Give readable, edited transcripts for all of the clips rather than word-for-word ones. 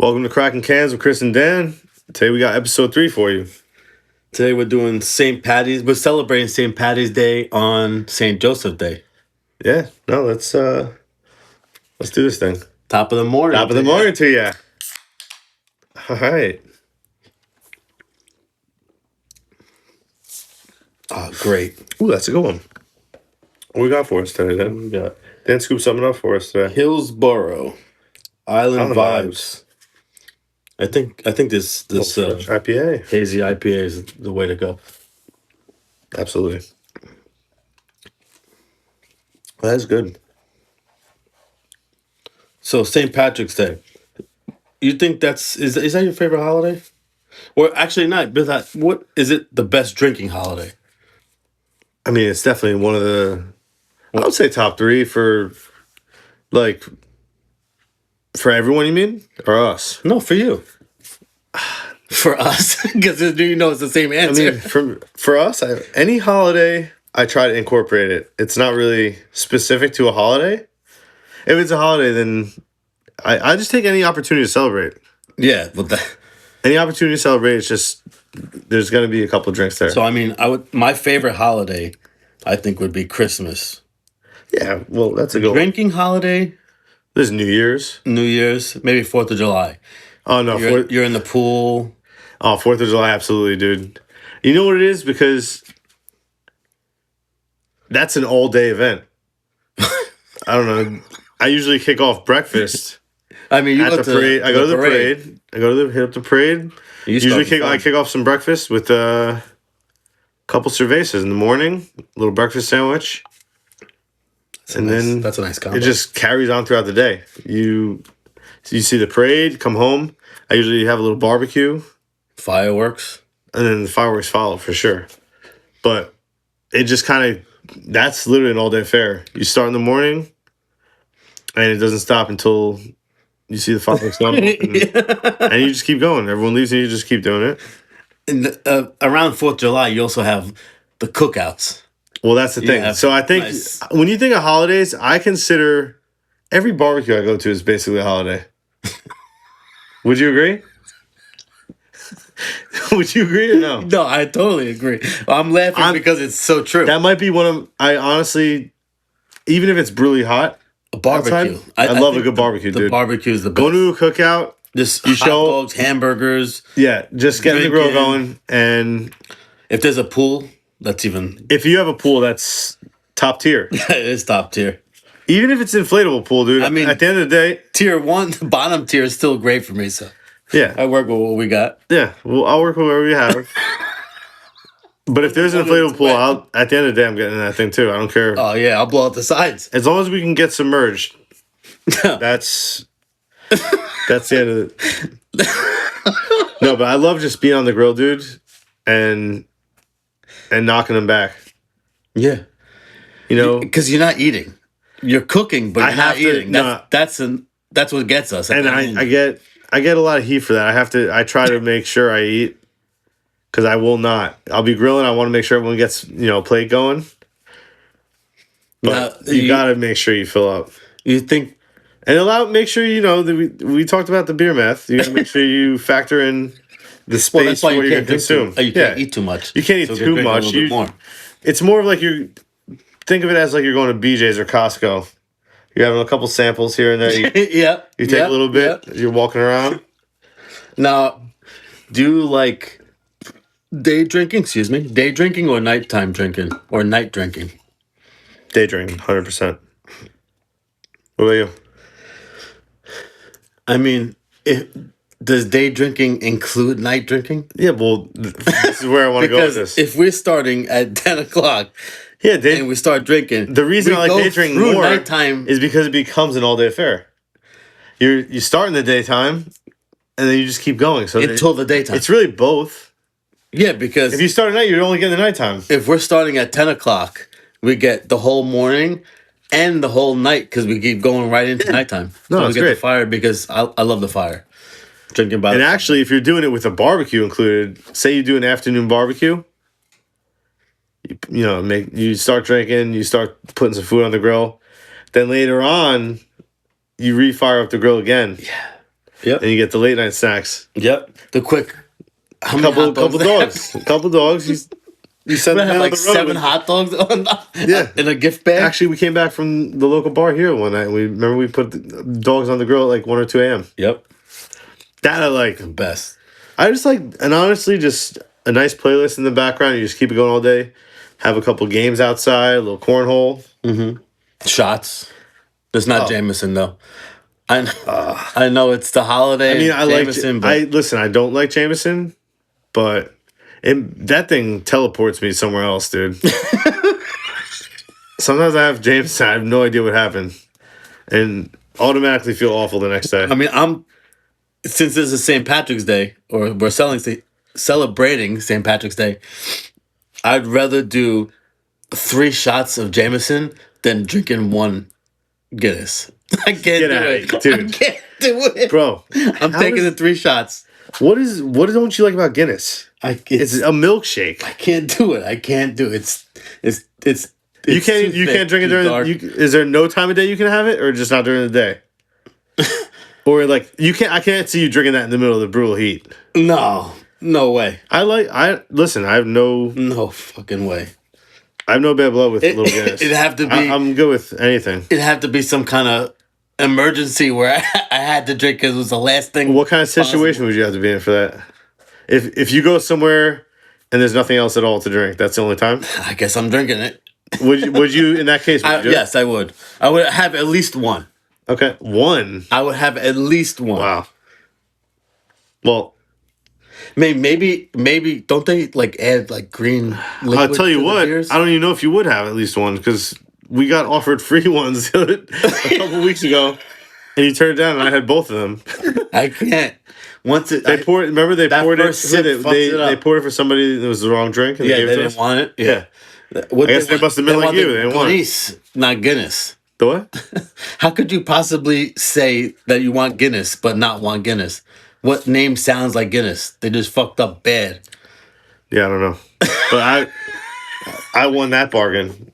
Welcome to Cracking Cans with Chris and Dan. Today we got episode 3 for you. Today we're doing St. Paddy's. We're celebrating St. Paddy's Day on St. Joseph Day. Yeah, no, let's do this thing. Top of the morning. Top of the morning to you. All right. Oh, great. Ooh, that's a good one. What we got for us today, Dan? We got Dan scooped something up for us today. Hillsboro Island Vibes. I think this IPA. hazy IPA is the way to go. Absolutely. Well, that's good. So St. Patrick's Day. You think is that your favorite holiday? Or actually not, but what is it the best drinking holiday? I mean, it's definitely one of the, I would say top 3 for everyone, you mean? Or us? No, for you. For us, because you know it's the same answer. I mean, for us, any holiday, I try to incorporate it. It's not really specific to a holiday. If it's a holiday, then I just take any opportunity to celebrate. Yeah, but Any opportunity to celebrate, it's just, there's going to be a couple drinks there. So, I mean, my favorite holiday, I think, would be Christmas. Yeah, well, that's a good one. Drinking holiday, There's New Year's. New Year's, maybe 4th of July. Oh, no. You're in the pool. Oh, 4th of July, absolutely, dude. You know what it is? Because that's an all-day event. I don't know. I usually kick off breakfast. I mean, At the parade. I go to the parade. Hit up the parade. Usually I kick off some breakfast with a couple cervezas in the morning, a little breakfast sandwich. That's a nice combo. It just carries on throughout the day. You see the parade, come home. I usually have a little barbecue. Fireworks. And then the fireworks follow for sure. But it just that's literally an all-day affair. You start in the morning, and it doesn't stop until you see the fireworks go up, and you just keep going. Everyone leaves, and you just keep doing it. And around 4th of July, you also have the cookouts. Well, that's the thing. So I think when you think of holidays, I consider every barbecue I go to is basically a holiday. Would you agree? Would you agree or no? No, I totally agree. I'm laughing because it's so true. That might be one of, I honestly, even if it's brutally hot, A barbecue. outside, I love a good barbecue, dude. The barbecue is the best. Go to a cookout. Just you hot dogs, hamburgers. Yeah, just getting the grill drinking. going. And If there's a pool, that's even... if you have a pool, that's top tier. It's top tier. Even if it's an inflatable pool, dude. I mean, at the end of the day, Tier 1, the bottom tier is still great for me, so... yeah. I work with what we got. Yeah, well, I'll work with whatever you have. But if there's an inflatable pool, at the end of the day, I'm getting in that thing too. I don't care. Oh, yeah, I'll blow out the sides. As long as we can get submerged, that's the end of it. No, but I love just being on the grill, dude, and knocking them back. Yeah. You know? Because you're not eating. You're cooking, but you're not eating. No. That's what gets us. And I get a lot of heat for that. I try to make sure I eat. Because I will not. I'll be grilling. I want to make sure everyone gets, plate going. But you got to make sure you fill up. You think... And make sure, that we talked about the beer math. You got to make sure you factor in the space for what you're going to consume. You can't eat too much. You can't eat too much. It's more of like think of it as like you're going to BJ's or Costco. You're having a couple samples here and there. You take a little bit. You're walking around. Now, do you like... Day drinking or nighttime drinking or night drinking? Day drinking, 100%. What about you? I mean, does day drinking include night drinking? Yeah, well, this is where I want to go with this. If we're starting at 10 o'clock and we start drinking, the reason I like day drinking more nighttime is because it becomes an all-day affair. You start in the daytime, and then you just keep going. So until the daytime. It's really both. Yeah, because... if you start at night, you're only getting the nighttime. If we're starting at 10 o'clock, we get the whole morning and the whole night because we keep going right into nighttime. No, we get great. the fire because I love the fire. Drinking by and actually, if you're doing it with a barbecue included, say you do an afternoon barbecue, you start drinking, you start putting some food on the grill. Then later on, you refire up the grill again. Yeah. Yep. and you get the late night snacks. Yep. The quick. How many hot Couple dogs? dogs, a couple dogs. You send I them have down like the road 7 with- hot dogs on Yeah. in a gift bag. Actually, we came back from the local bar here one night. We put the dogs on the grill at like 1 or 2 a.m. Yep. That I like. Best. I just like, and honestly, just a nice playlist in the background. You just keep it going all day. Have a couple games outside, a little cornhole. Shots. It's not Oh. Jameson though. I know it's the holiday. I mean, I like. Jameson, but I listen. I don't like Jameson, but that thing teleports me somewhere else, dude. Sometimes I have Jameson. I have no idea what happened, and automatically feel awful the next day. I mean, since this is St. Patrick's Day, or we're celebrating St. Patrick's Day, I'd rather do 3 shots of Jameson than drinking 1 Guinness. I can't do outta it, here, dude. I can't do it, Bro, I'm taking the 3 shots. what don't you like about Guinness? It's a milkshake. I can't do it. I can't do it. It's You can't drink it during. Is there no time of day you can have it, or just not during the day? Or like you can't. I can't see you drinking that in the middle of the brutal heat. No way. Listen. I have No fucking way. no bad blood with little Guinness. It'd have to be. I'm good with anything. It'd have to be some kind of emergency where I had to drink because it was the last thing. What kind of situation would you have to be in for that? If you go somewhere and there's nothing else at all to drink, that's the only time. I guess I'm drinking it. Would you in that case? Would you do it? Yes, I would. I would have at least 1. Okay. One. I would have at least 1. Wow. Well, Maybe don't they like add like green liquid? I'll tell you to the what. beers? I don't even know if you would have at least one because we got offered free ones a couple weeks ago, and you turned it down, and I had both of them. I can't. Once it, They poured. Remember they that poured it. first sip fucks it They up. poured it for somebody that was the wrong drink. And yeah, gave they it to didn't us. want it. Yeah. What I guess they must have been like you. They didn't want it. Guinness, not Guinness. The what? How could you possibly say that you want Guinness but not want Guinness? What name sounds like Guinness? They just fucked up bad. Yeah, I don't know, but I won that bargain.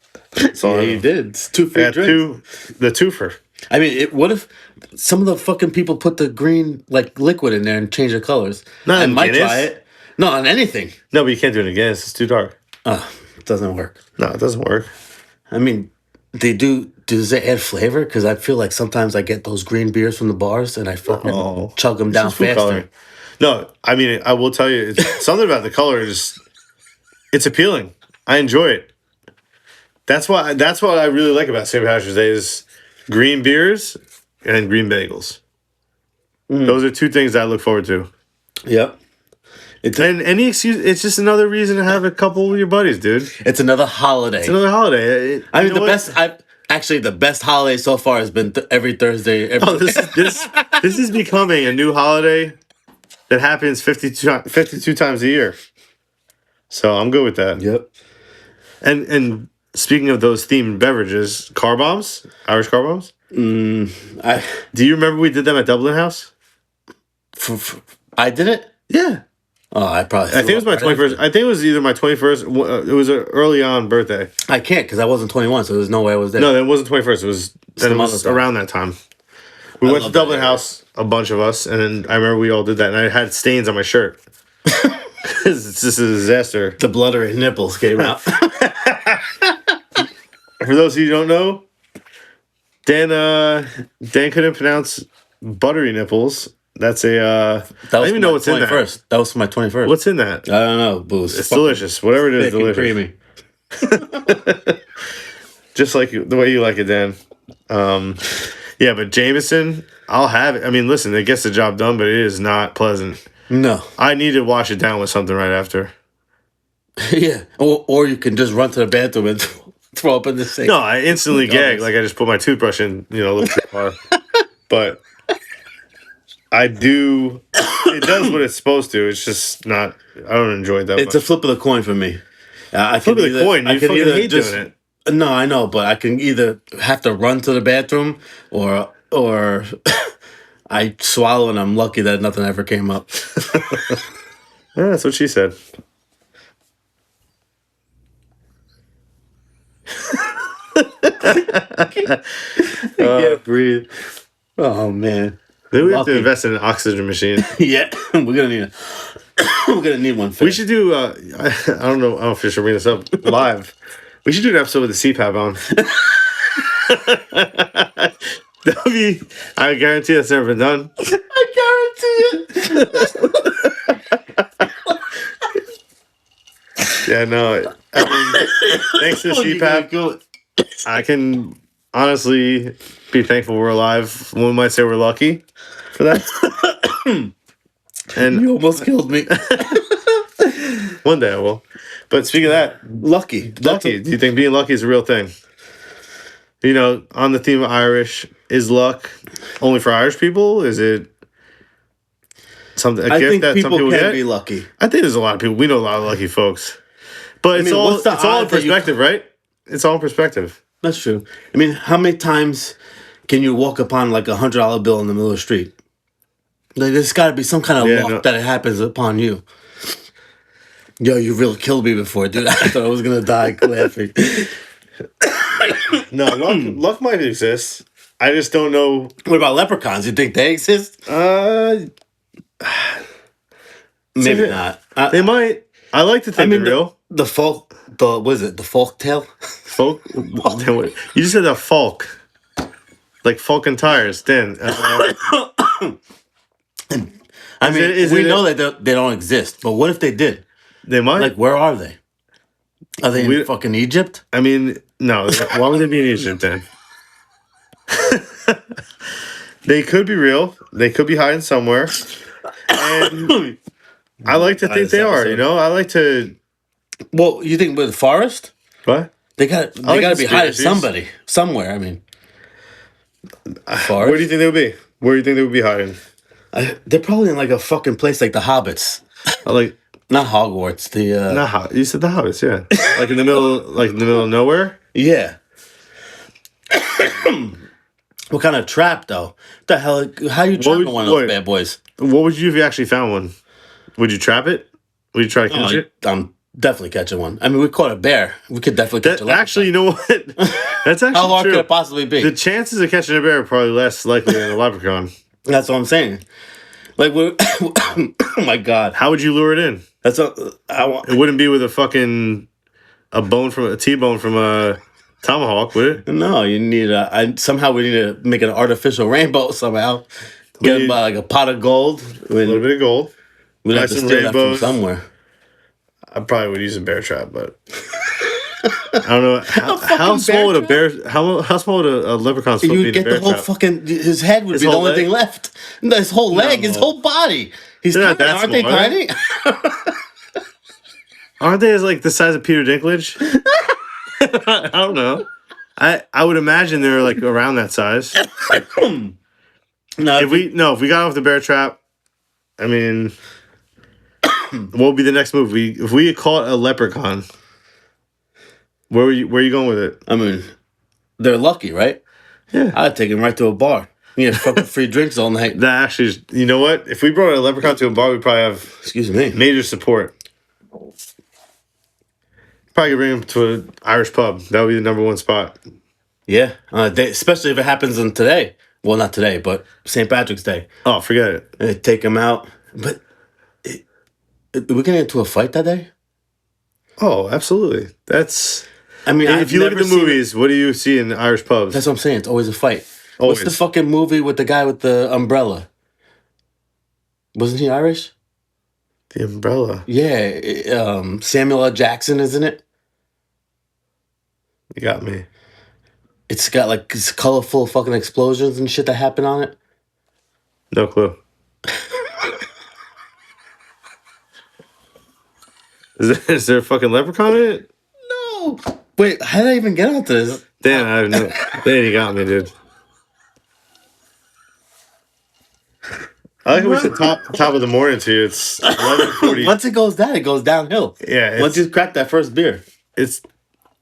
So Yeah, you did. It's 2 free Yeah, drinks. the twofer. I mean, what if some of the fucking people put the green like liquid in there and change the colors? Not I in might Guinness. try it. No, on anything. No, but you can't do it again. It's too dark. It doesn't work. No, it doesn't work. I mean, does it add flavor? Because I feel like sometimes I get those green beers from the bars and I fucking chug them down It's food faster. coloring. No, I mean, I will tell you, it's something about the color is, it's appealing. I enjoy it. That's what I really like about St. Patrick's Day is green beers and green bagels. Those are 2 things I look forward to. Yep. And any excuse, it's just another reason to have a couple with your buddies, dude. It's another holiday. It's another holiday. I mean, You know what? the best holiday so far has been every Thursday. Oh, this is becoming a new holiday that happens 52 times a year. So I'm good with that. Yep. And speaking of those themed beverages, car bombs, Irish car bombs. I Do you remember we did them at Dublin House? I did it. Yeah, Oh, I probably. I think it was my 21st. I think it was either my 21st. It was an early on birthday. I can't because I wasn't 21, so there's no way I was there. No, that wasn't 21st. It was some other time. around that time. We went to love that Dublin area. House, a bunch of us, and then I remember we all did that, and I had stains on my shirt. It's just a disaster. The bloodery nipples came out. For those of you who don't know, Dan couldn't pronounce buttery nipples. That's a I don't even know what's in that. That was for my 21st. What's in that? I don't know, booze. It's delicious. Whatever it is, delicious. Creamy. Just like the way you like it, Dan. Yeah, but Jameson, I'll have it. I mean, listen, it gets the job done, but it is not pleasant. No. I need to wash it down with something right after. Yeah. Or you can just run to the bathroom and throw up in the sink. No, I instantly gag. Like I just put my toothbrush in, a little too far. But I do. It does what it's supposed to. It's just not. I don't enjoy it that It's much. a flip of the coin for me. I Flip of the coin. You fucking hate just, doing it. No, I know, but I can either have to run to the bathroom or I swallow and I'm lucky that nothing ever came up. Yeah, that's what she said. I can't breathe. Oh man. Maybe we have to Lucky. invest in an oxygen machine. Yeah, we're gonna need one. We should do. I don't know if we should bring this up live. We should do an episode with the CPAP on. That'll be. I guarantee that's never been done. I guarantee it. Yeah, no. I mean, thanks to Oh, you gotta CPAP, go. I can honestly be thankful we're alive. One might say we're lucky for that. And You almost killed me. one day I will. But speaking of that, Lucky. lucky. Do you think being lucky is a real thing? You know, on the theme of Irish, is luck only for Irish people? Is it something a I gift think that some people people can get? be lucky. I think there's a lot of people. We know a lot of lucky folks. But it's mean, all what's the it's all in odds that you- perspective, right? It's all in perspective. That's true. I mean, how many times can you walk upon like $100 bill in the middle of the street? Like, there's got to be some kind of Yeah, luck no. that it happens upon you. Yo, you really killed me before, dude. I thought I was gonna die laughing. No, luck might exist. I just don't know. What about leprechauns? You think they exist? Maybe So- not. They might. I like to think they're real. The folk. What is it? The folk tale. Folk. You just said a folk. Like Falcon tires. Then. I mean, is we it- know that they don't exist, but what if they did? They might. Like, where are they? Are they in fucking Egypt? I mean, no. Why would they be in Egypt then? They could be real. They could be hiding somewhere. And I like to think they are. You know, I like to. Well, you think with Forest? What? They got like to be hiding conspiracies. somebody somewhere. I mean, Where do you think they would be? Where do you think they would be hiding? they're probably in like a fucking place like the Hobbits, I like. not Hogwarts. The Not you said the Hobbits, yeah. Like in the middle of nowhere. yeah. What kind of trap though? What the hell? How you trapping would- one of those wait. bad boys? What would you do if you actually found one? Would you trap it? Would you try to catch it? I'm definitely catching one. I mean, we caught a bear. We could definitely catch a leprechaun. Actually, you know what? That's actually How hard true. could it possibly be? The chances of catching a bear are probably less likely than a leprechaun. That's what I'm saying. Like, oh my god, How would you lure it in? that's a. I want. It wouldn't be with a fucking a T-bone from a tomahawk, would it? No, you need somehow we need to make an artificial rainbow somehow. Get need- like a pot of gold. A little bit of gold. We'd have to Buy some steal that from rainbows. somewhere. I probably would use a bear trap, but I don't know how fucking small would bear a bear. How small would a leprechaun's foot You be would in a get bear the whole trap? fucking. His head would His be the whole only leg? thing left. No, his whole leg, his No. whole body. He's They're not tiny, that aren't they small, are they? tiny? Aren't they like the size of Peter Dinklage? I don't know. I would imagine they're like around that size. No, If we got off the bear trap, I mean, what would be the next move? If we caught a leprechaun, where are you going with it? I mean, they're lucky, right? Yeah. I'd take him right to a bar. You get fucking free drinks all night. That actually is, you know what? If we brought a leprechaun to a bar, we'd probably have Excuse me. major support. Probably could bring him to an Irish pub. That would be the number one spot. Yeah, especially if it happens on today. Well, not today, but St. Patrick's Day. Oh, forget it. Take him out. But we get into a fight that day? Oh, absolutely. That's I mean, if you look at the movies, what do you see in Irish pubs? That's what I'm saying. It's always a fight. Always. What's the fucking movie with the guy with the umbrella? Wasn't he Irish? The umbrella. Yeah, Samuel L. Jackson, isn't it? You got me. It's got like these colorful fucking explosions and shit that happen on it. No clue. Is there a fucking leprechaun in it? No. Wait, how did I even get onto this? Damn, I have no. Damn, you got me, dude. I like how we said top of the morning to you. It's 11:40. Once it goes down, it goes downhill. Yeah, Once you crack that first beer. it's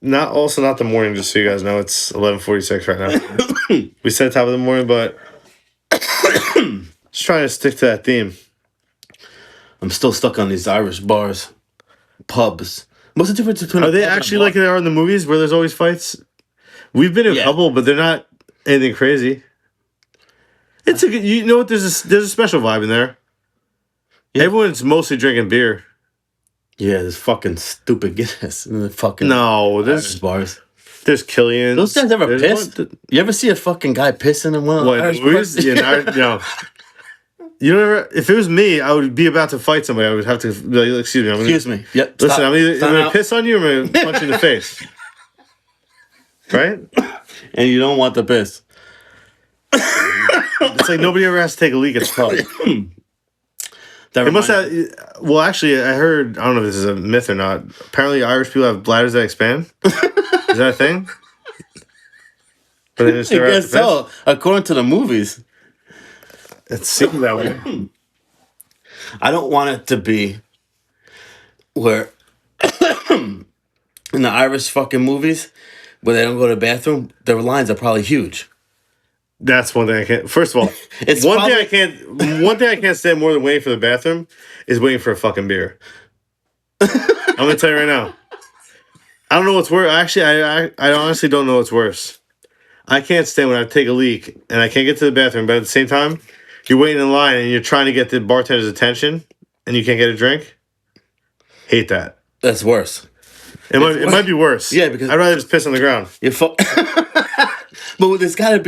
not the morning. Just so you guys know, it's 11:46 right now. We said top of the morning, but just trying to stick to that theme. I'm still stuck on these Irish bars, pubs. What's the difference between? Are they actually like they are in the movies where there's always fights? We've been in a Yeah. couple, but they're not anything crazy. It's a good. You know what? There's a special vibe in there. Yeah. Everyone's mostly drinking beer. Yeah, this fucking stupid Guinness and the fucking No, Irish bars. there's Killian's. Those guys ever There's pissed? You ever see a fucking guy pissing in one of the What Irish movies? bars? Yeah, no. You never. If it was me, I would be about to fight somebody. I would have to be like, excuse me. Excuse me. Yep. Listen, stop. I'm either Time gonna out. piss on you or I'm gonna punch you in the face. Right? And you don't want the piss. It's like nobody ever has to take a leak at the pub. That It must reminds- have. Well, actually, I heard. I don't know if this is a myth or not. Apparently, Irish people have bladders that expand. Is that a thing? But they just I never have guess to piss? so. According to the movies, It seems that way. I don't want it to be where in the Irish fucking movies where they don't go to the bathroom, their lines are probably huge. That's one thing I can't. First of all, It's one probably- thing I can't. One thing I can't stand more than waiting for the bathroom is waiting for a fucking beer. I'm gonna tell you right now. I don't know what's worse. Actually, I honestly don't know what's worse. I can't stand when I take a leak and I can't get to the bathroom, but at the same time, you're waiting in line and you're trying to get the bartender's attention and you can't get a drink. Hate that. That's worse. It might be worse. Yeah, because- I'd rather just piss on the ground. You But there's gotta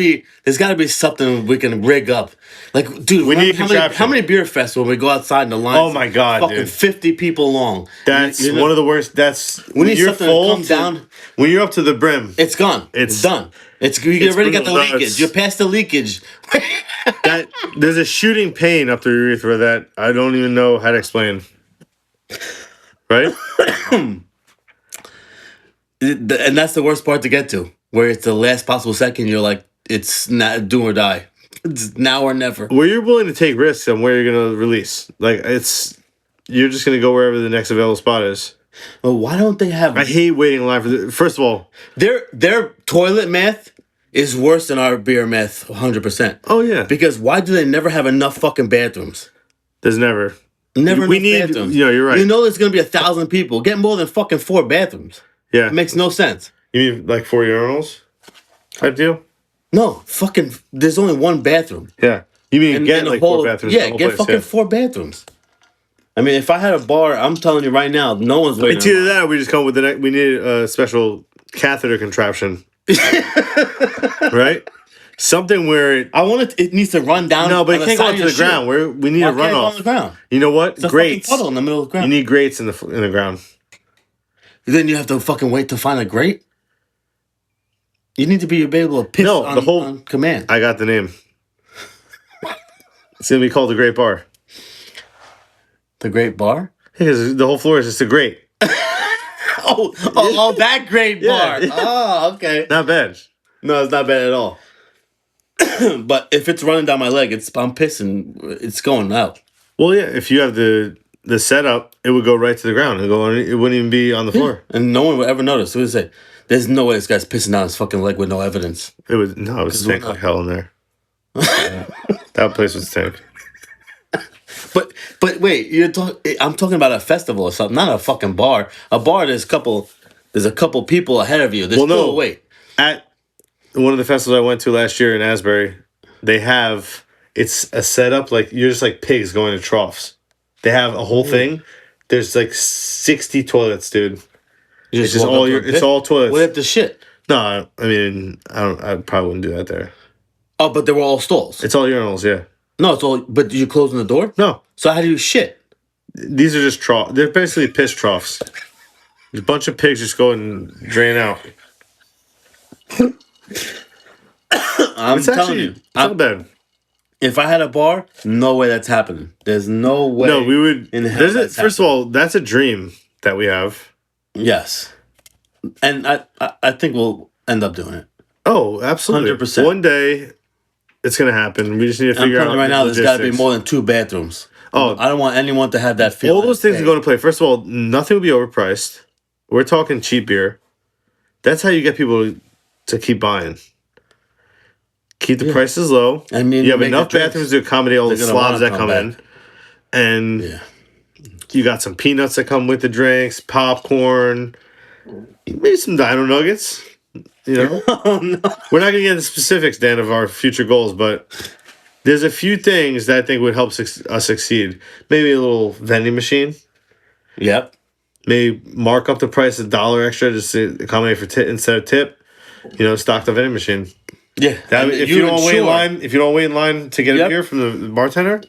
be something we can rig up. Like, dude, We need a how contraption. many beer fests when we go outside and the line? Oh my God, fucking dude. 50 people long. That's You know, one of the worst. That's We need something to come down. When you're up to the brim. It's gone. It's done. You already got the brutal. No, leakage. it's- You're past the leakage. That there's a shooting pain up the urethra that I don't even know how to explain. Right? And that's the worst part to get to, where it's the last possible second. You're like, it's not do or die. It's now or never. Where you're willing to take risks on where you're gonna release. Like you're just gonna go wherever the next available spot is. But why don't they have I hate waiting in line for first of all. their toilet math is worse than our beer math, 100%. Oh yeah. Because why do they never have enough fucking bathrooms? There's never. Never We enough need- bathrooms. yeah, you're right. You know there's gonna be 1,000 people. Get more than fucking 4 bathrooms. Yeah. It makes no sense. You mean like 4 urinals? Type deal? No, fucking. There's only one bathroom. Yeah. You mean get in the like whole- 4 bathrooms in Yeah, the whole get place, fucking yeah. 4 bathrooms. I mean, if I had a bar, I'm telling you right now, no one's waiting. It's either that or we just come up with we need a special catheter contraption. Right? Something where I want it. It needs to run down. no, but on it can't side go of into your the ground. shoe. We need Why a can't it go on the runoff. ground? You know what? It's a Grates. fucking puddle in the middle of the ground. You need grates in the ground. Then you have to fucking wait to find a grate. You need to be able to piss No, on, the whole- on command. I got the name. It's gonna be called the Great Bar. The Great Bar. Because the whole floor is just a grate. Oh, that great bar. Yeah. Oh, okay. Not bad. No, it's not bad at all. But if it's running down my leg, I'm pissing. It's going out. Well, yeah. If you have the setup, it would go right to the ground. It wouldn't even be on the floor. And no one would ever notice. Who would say, there's no way this guy's pissing down his fucking leg with no evidence. It would stink like hell in there. That place would stink. But wait, I'm talking about a festival or something, not a fucking bar. A bar, there's a couple people ahead of you. There's Well, still no. a wait. At one of the festivals I went to last year in Asbury, it's a setup like you're just like pigs going to troughs. They have a whole thing. There's like 60 toilets, dude. You It's just walk all up to your. a It's pit. all toilets. What if the shit? No, I mean I probably wouldn't do that there. Oh, but they were all stalls. It's all urinals, yeah. No, it's all. But you closing the door? No, So how do you shit? these are just troughs. They're basically piss troughs. There's a bunch of pigs just go and drain out. I'm It's telling actually you, it's not bad. if I had a bar, no way that's happening. There's no way. No, we would. In hell that's First of all, that's a dream that we have. Yes, and I think we'll end up doing it. Oh, absolutely. 100%. One day, it's gonna happen. We just need to I'm figure telling out you right the now, there's got to be logistics. more than 2 bathrooms. Oh. I don't want anyone to have that feeling. All those things are going to play. First of all, nothing will be overpriced. We're talking cheap beer. That's how you get people to keep buying. Keep the prices low. I mean, you have make enough the drinks. bathrooms to accommodate all the They're gonna slobs wanna that come come in, back. and Yeah. you got some peanuts that come with the drinks, popcorn, maybe some dino nuggets. You know, Oh no. we're not going to get into specifics, Dan, of our future goals, but There's a few things that I think would help us succeed. Maybe a little vending machine. Yep. Maybe mark up the price $1 extra just to accommodate for instead of tip. Stock the vending machine. Yeah. If you don't wait in line, to get a beer from the bartender,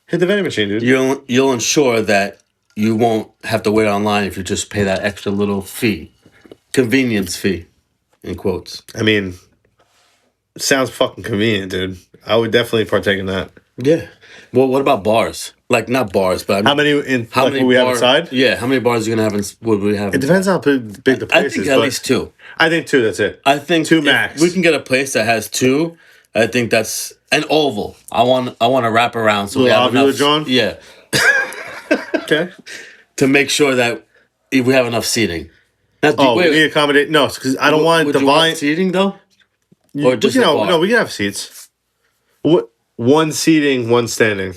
hit the vending machine, dude. You'll ensure that you won't have to wait online if you just pay that extra little fee, convenience fee, in quotes. I mean, sounds fucking convenient, dude. I would definitely partake in that. Yeah. Well, what about bars? Like not bars, but I mean, how many we have inside? Yeah. How many bars are you gonna have? Would we have? It depends how big the place is. I think at least 2. I think 2. That's it. I think two max. We can get a place that has 2. I think that's an oval. I want to wrap around so we have enough. John? Yeah. Okay. To make sure that we have enough seating. Now, we need to accommodate. No, because I don't want the volume seating though. Or just a bar? No, we can have seats. One seating, one standing.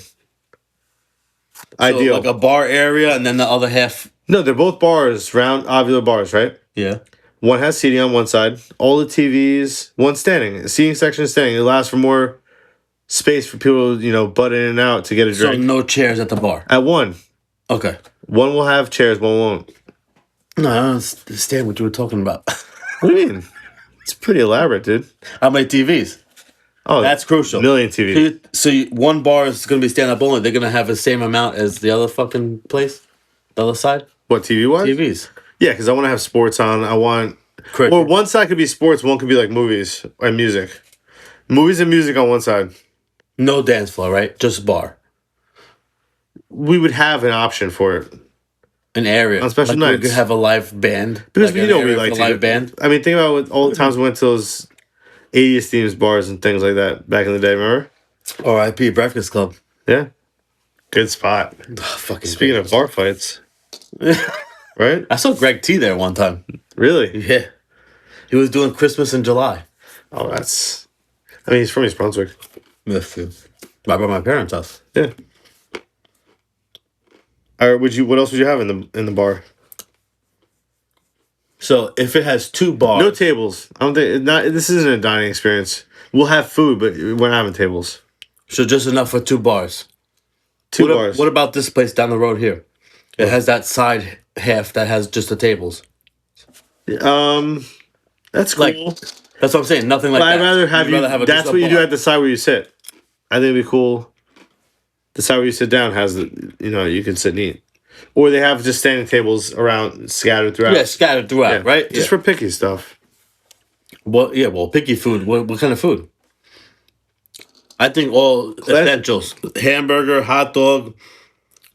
Ideal. Like a bar area, and then the other half. No, they're both bars, round ovular bars, right? Yeah. One has seating on one side, all the TVs, one standing. The seating section is standing. It allows for more space for people, butt in and out to get a drink. So no chairs at the bar? At one. Okay. One will have chairs, one won't. No, I don't understand what you were talking about. What do you mean? It's pretty elaborate, dude. How many TVs? Oh, that's crucial. Million TVs. So one bar is going to be stand-up only. They're going to have the same amount as the other fucking place? The other side? What, TV-wise? TVs. Yeah, because I want to have sports on. I want... Cricket. Or one side could be sports, one could be like movies and music. Movies and music on one side. No dance floor, right? Just bar. We would have an option for it. An area. On special nights. We could have a live band. Because we like to live band. I mean, think about all the times we went to those 80s themes bars and things like that back in the day, remember? R.I.P. Breakfast Club. Yeah. Good spot. Speaking of bar fights. Right? I saw Greg T there one time. Really? Yeah. He was doing Christmas in July. Oh, he's from East Brunswick. Yes, right by my parents' house. Yeah. Or what else would you have in the bar? So if it has 2 bars, no tables. I don't think this isn't a dining experience. We'll have food, but we're not having tables. So just enough for 2 bars. Two bars. What about this place down the road here? It has that side half that has just the tables. That's cool. That's what I'm saying. Nothing like that. I'd rather have that's what you do at the side where you sit. I think it'd be cool. The side where you sit down has you can sit and eat. Or they have just standing tables around scattered throughout. Yeah, scattered throughout, right? Just for picky stuff. Well, picky food. What kind of food? I think all essentials. Hamburger, hot dog,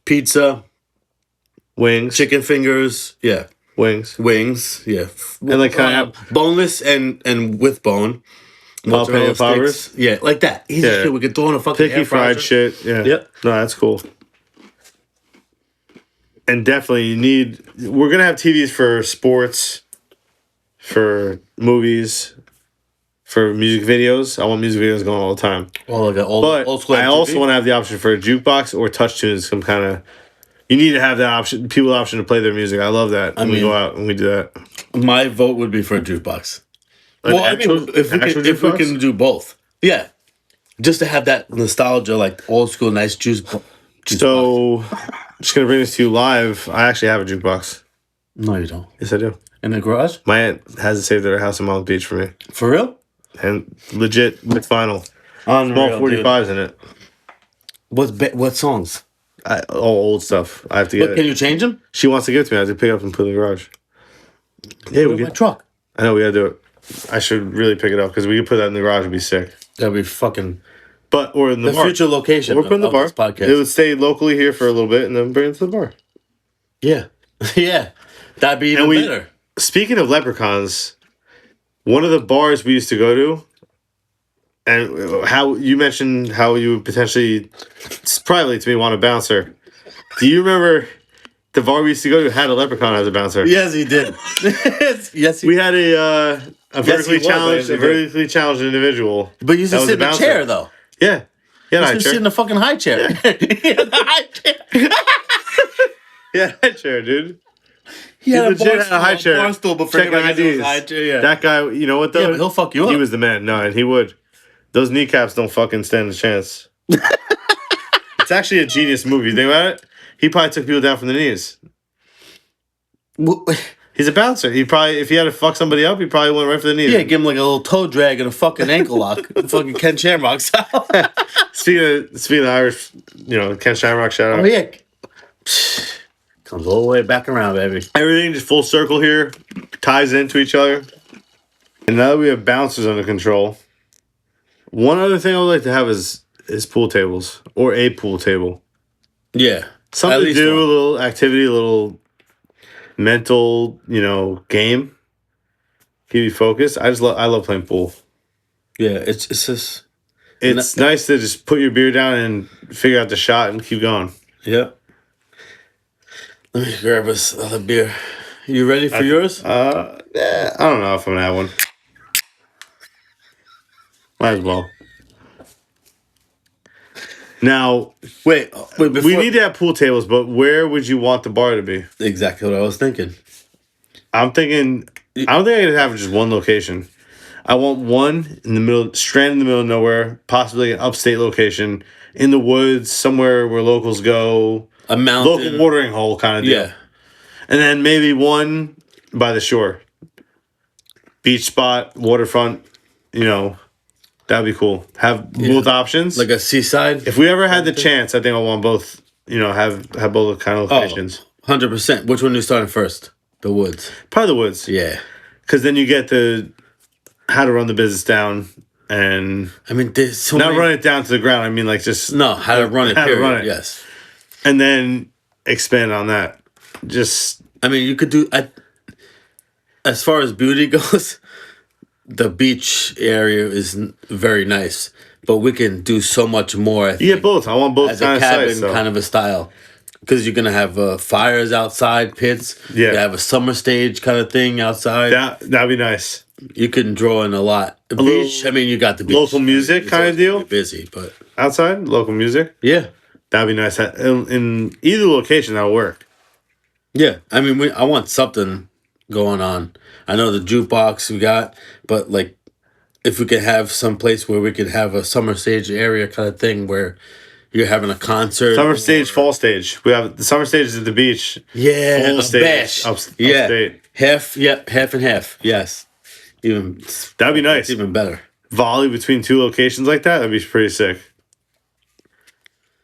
pizza, wings, chicken fingers, yeah. Wings, yeah. And like kind of boneless and with bone. Jalapeno poppers. Yeah, like that. Easy shit. We could throw in a fucking picky fried shit. Yeah. Yep. No, that's cool. And definitely we're going to have TVs for sports, for movies, for music videos. I want music videos going all the time. Oh, like old school I also want to have the option for a jukebox or touch tunes, some kind of... You need to have that option, people option to play their music. I love that when we go out and we do that. My vote would be for a jukebox. If we can do both. Yeah. Just to have that nostalgia, like old school, nice juice so, just going to bring this to you live. I actually have a jukebox. No, you don't. Yes, I do. In the garage? My aunt has it saved at her house in Mount Beach for me. For real? And legit with vinyl. Unreal, Small 45s in it. What songs? All old stuff. I have to get it. Can you change them? She wants to give it to me. I have to pick it up and put it in the garage. Yeah, we my truck. I know, we gotta do it. I should really pick it up because we could put that in the garage and be sick. That'd be fucking... Or in the bar. Future location. We're putting the bar. Podcast. It would stay locally here for a little bit and then bring it to the bar. Yeah. Yeah. That'd be even better. Speaking of leprechauns, one of the bars we used to go to, and how you mentioned how you would potentially, privately to me, want a bouncer. Do you remember the bar we used to go to had a leprechaun as a bouncer? Yes, he did. Yes, we had a vertically challenged individual. But you used to sit in a chair, though. Yeah. Yeah, you used to sit in a fucking high chair. Yeah, high chair, dude. He legit had a high chair. Bar stool, but checking IDs. High chair, yeah. That guy, you know what though? Yeah, but he'll fuck you up. He was the man. No, and he would. Those kneecaps don't fucking stand a chance. It's actually a genius movie. You think about it? He probably took people down from the knees. He's a bouncer. He probably, if he had to fuck somebody up, he probably went right for the knees. Yeah, give him like a little toe drag and a fucking ankle lock. Fucking Ken Shamrock style. Speaking of Irish, Ken Shamrock shout out. Oh, yeah. Comes all the way back around, baby. Everything just full circle here, ties into each other. And now that we have bouncers under control, one other thing I would like to have is pool tables or a pool table. Yeah. Something to do, a little activity, a little mental, game. Keep you focused. I love playing pool. Yeah, it's just... It's nice to just put your beer down and figure out the shot and keep going. Yeah. Let me grab us another beer. You ready for yours? I don't know if I'm gonna have one. Might as well. Now, wait. We need to have pool tables, but where would you want the bar to be? Exactly what I was thinking. I don't think I can have just one location. I want one in the middle, strand in the middle of nowhere, possibly an upstate location, in the woods, somewhere where locals go. A mountain. Local watering hole kind of deal. Yeah. And then maybe one by the shore. Beach spot, waterfront, that'd be cool. Have both options. Like a seaside? If we ever had the chance, I think I want both, have both kind of locations. 100%. Which one are you starting first? The woods. Probably the woods. Yeah. Because then you get how to run the business down and... I mean, there's so not run it down to the ground. I mean, like just... No, how to run it, how period. to run it. Yes. And then expand on that. Just... I mean, you could do... as far as beauty goes, the beach area is very nice. But we can do so much more. You get both. I want both as a cabin kind of a style. Because you're going to have fires outside, pits. Yeah. You have a summer stage kind of thing outside. That'd be nice. You can draw in a lot. The beach, I mean, you got the beach. Local music kind of deal? Busy, but... Outside? Local music? Yeah. That'd be nice. In either location, that'll work. Yeah. I mean, I want something going on. I know the jukebox we got, but, like, if we could have some place where we could have a summer stage area kind of thing where you're having a concert. Summer stage, fall stage. We have the summer stage is at the beach. Yeah. Fall stage. Bash. Yeah. Upstate. Half and half. Yes. That'd be nice. Even better. Volley between two locations like that. That'd be pretty sick.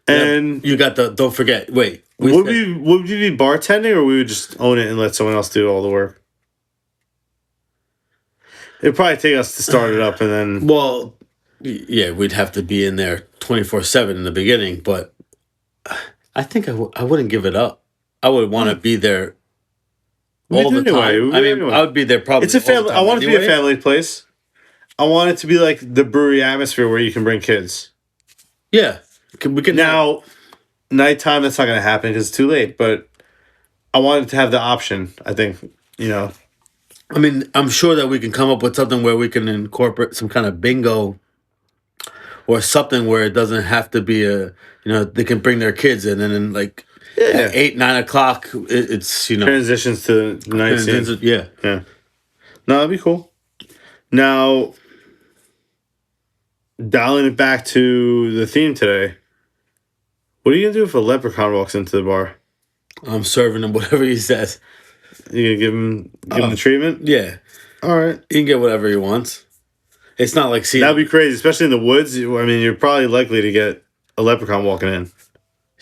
And you got don't forget. Wait, would you be bartending, or we would just own it and let someone else do all the work? It'd probably take us to start it up, and then yeah, we'd have to be in there 24/7 in the beginning. But I think I wouldn't give it up. I would want to be there all the time. I mean, I would be there probably. It's a family. I want it to be a family place. I want it to be like the brewery atmosphere where you can bring kids. Yeah. We can now, nighttime, that's not going to happen because it's too late, but I wanted to have the option, I think, I mean, I'm sure that we can come up with something where we can incorporate some kind of bingo or something where it doesn't have to be they can bring their kids in and then, like, at 8, 9 o'clock, it's, transitions to night scene. Yeah. Yeah. No, that'd be cool. Now, dialing it back to the theme today, what are you going to do if a leprechaun walks into the bar? I'm serving him whatever he says. You going to give him the treatment? Yeah. All right. He can get whatever he wants. It's not like seeing... That'd be crazy, especially in the woods. I mean, you're probably likely to get a leprechaun walking in.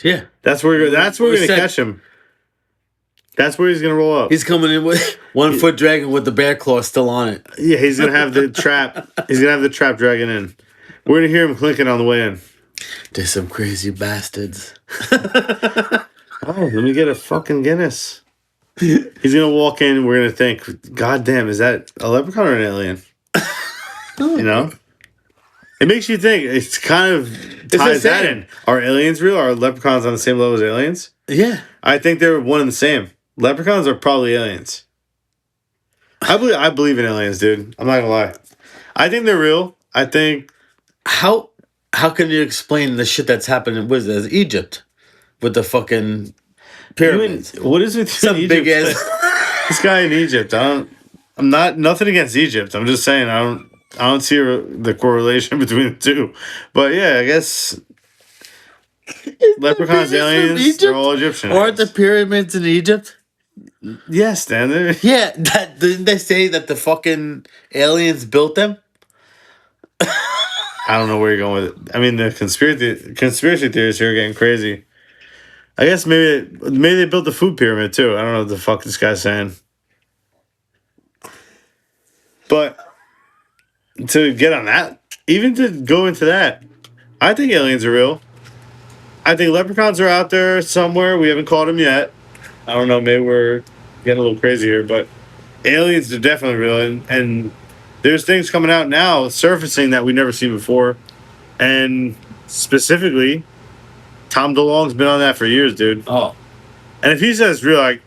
Yeah. That's where we're going to catch him. That's where he's going to roll up. He's coming in with 1 foot dragon with the bear claw still on it. Yeah, he's going to have the trap. He's going to have the trap dragging in. We're going to hear him clinking on the way in. There's some crazy bastards. Oh, let me get a fucking Guinness. He's going to walk in and we're going to think, God damn, is that a leprechaun or an alien? It makes you think. It's kind of ties that in. Are aliens real? Are leprechauns on the same level as aliens? Yeah. I think they're one and the same. Leprechauns are probably aliens. I believe in aliens, dude. I'm not going to lie. I think they're real. I think... How can you explain the shit that's happening with Egypt? With the fucking pyramids. What is with some Egypt? Big ass this guy in Egypt? I'm not nothing against Egypt. I'm just saying I don't see the correlation between the two. But yeah, I guess Leprechauns, pyramids from aliens, Egypt? they're all Egyptian. Or the pyramids in Egypt? Yes, Dan. Yeah, that didn't they say that the fucking aliens built them? I don't know where you're going with it. I mean, the conspiracy theories here are getting crazy. I guess maybe they built the food pyramid too. I don't know what the fuck this guy's saying. But to get on that, even to go into that, I think aliens are real. I think leprechauns are out there somewhere. We haven't caught them yet. I don't know. Maybe we're getting a little crazy here, but aliens are definitely real. And there's things coming out now, surfacing that we've never seen before. And specifically, Tom DeLonge's been on that for years, dude. Oh. And if he says real, I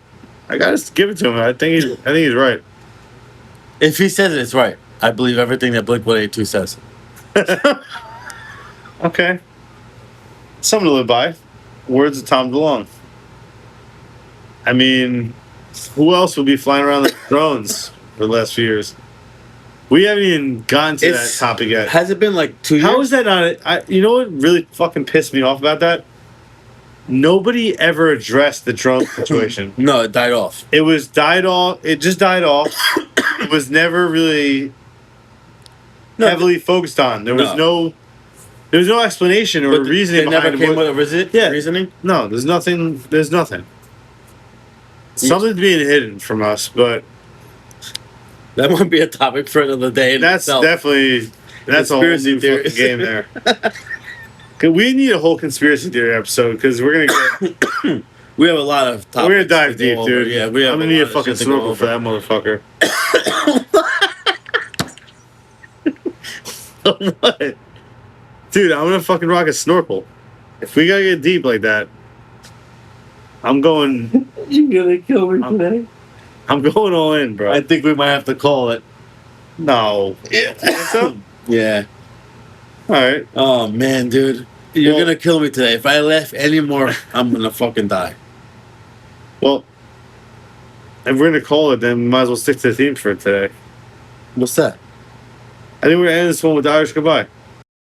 gotta give it to him. I think he's right. If he says it's right, I believe everything that Blink-182 says. Okay. Something to live by. Words of Tom DeLonge. I mean, who else would be flying around the drones for the last few years? We haven't even gotten to that topic yet. Has it been like 2 years? How is that not? You know what really fucking pissed me off about that? Nobody ever addressed the drone situation. No, it died off. It died off. It just died off. It was never really heavily focused on. There was no explanation or reasoning. They never came with a reasoning. No, there's nothing. There's nothing. Something's being hidden from us, but that might be a topic for another day. That's definitely a whole new fucking game there. We need a whole conspiracy theory episode because we're gonna get. We have a lot of topics. We're gonna dive deep, dude. Yeah, I'm gonna need a fucking snorkel for that motherfucker. What? Dude, I'm gonna fucking rock a snorkel. If we gotta get deep like that, I'm going. You're gonna kill me today. I'm going all in, bro. I think we might have to call it. No. Yeah. All right. Oh man, dude, you're gonna kill me today. If I laugh anymore, I'm gonna fucking die. Well, if we're gonna call it, then we might as well stick to the theme for today. What's that? I think we're gonna end this one with the Irish goodbye.